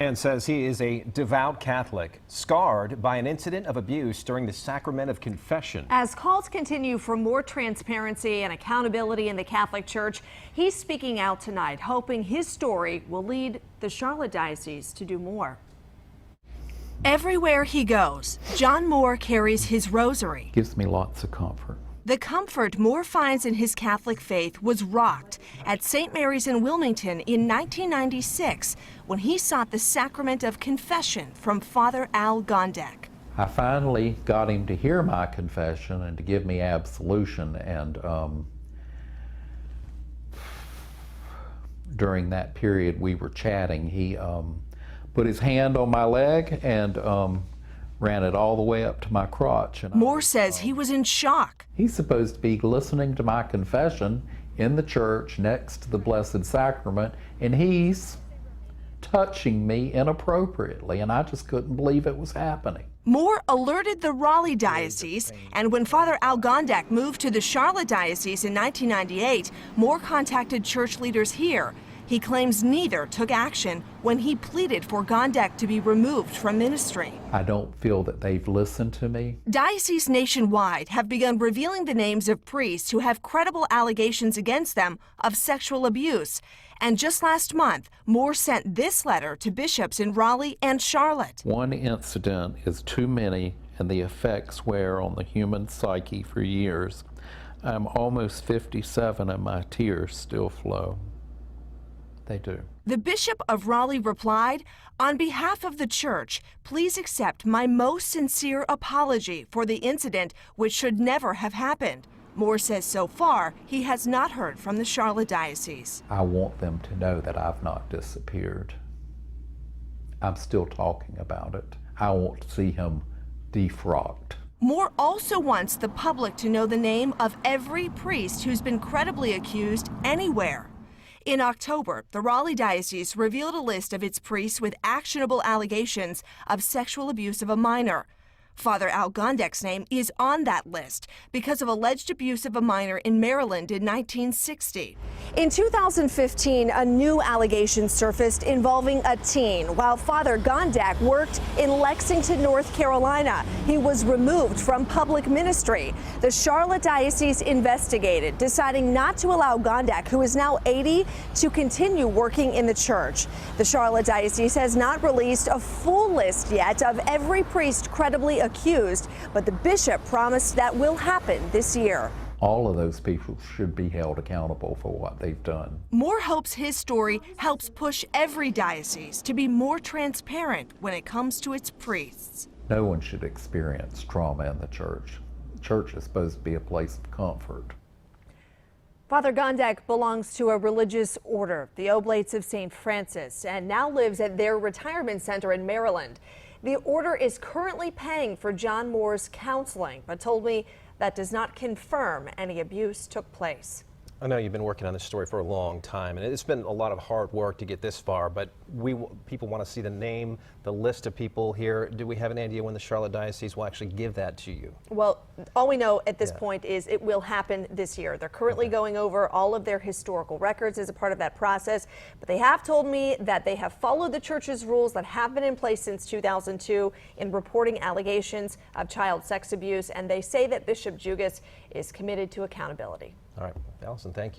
And says he is a devout Catholic, scarred by an incident of abuse during the sacrament of confession. As calls continue for more transparency and accountability in the Catholic Church, he's speaking out tonight, hoping his story will lead the Charlotte Diocese to do more. Everywhere he goes, John Moore carries his rosary. Gives me lots of comfort. The comfort Moore finds in his Catholic faith was rocked at St. Mary's in Wilmington in 1996 when he sought the sacrament of confession from Father Al Gondek. I finally got him to hear my confession and to give me absolution, and during that period we were chatting. He put his hand on my leg and ran it all the way up to my crotch. And Moore says he was in shock. He's supposed to be listening to my confession in the church next to the Blessed Sacrament, and he's touching me inappropriately, and I just couldn't believe it was happening. Moore alerted the Raleigh Diocese, and when Father Al Gondek moved to the Charlotte Diocese in 1998, Moore contacted church leaders here. He claims neither took action when he pleaded for Gondek to be removed from ministry. I don't feel that they've listened to me. Dioceses nationwide have begun revealing the names of priests who have credible allegations against them of sexual abuse. And just last month, Moore sent this letter to bishops in Raleigh and Charlotte. One incident is too many, and the effects wear on the human psyche for years. I'm almost 57 and my tears still flow. They do. The Bishop of Raleigh replied, "On behalf of the Church, please accept my most sincere apology for the incident which should never have happened." Moore says so far he has not heard from the Charlotte Diocese. I want them to know that I've not disappeared. I'm still talking about it. I want to see him defrocked. Moore also wants the public to know the name of every priest who's been credibly accused anywhere. In October, the Raleigh Diocese revealed a list of its priests with actionable allegations of sexual abuse of a minor. Father Al Gondek's name is on that list because of alleged abuse of a minor in Maryland in 1960. In 2015, a new allegation surfaced involving a teen while Father Gondek worked in Lexington, North Carolina. He was removed from public ministry. The Charlotte Diocese investigated, deciding not to allow Gondek, who is now 80, to continue working in the church. The Charlotte Diocese has not released a full list yet of every priest credibly accused, but the bishop promised that will happen this year. All of those people should be held accountable for what they've done. Moore hopes his story helps push every diocese to be more transparent when it comes to its priests. No one should experience trauma in the church. The church is supposed to be a place of comfort. Father Gondek belongs to a religious order, the Oblates of St. Francis, and now lives at their retirement center in Maryland. The order is currently paying for John Moore's counseling, but told me that does not confirm any abuse took place. I know you've been working on this story for a long time, and it's been a lot of hard work to get this far, but people want to see the name, the list of people here. Do we have an idea when the Charlotte Diocese will actually give that to you? Well, all we know at this point is it will happen this year. They're currently going over all of their historical records as a part of that process, but they have told me that they have followed the church's rules that have been in place since 2002 in reporting allegations of child sex abuse, and they say that Bishop Jugas is committed to accountability. All right, Allison, thank you.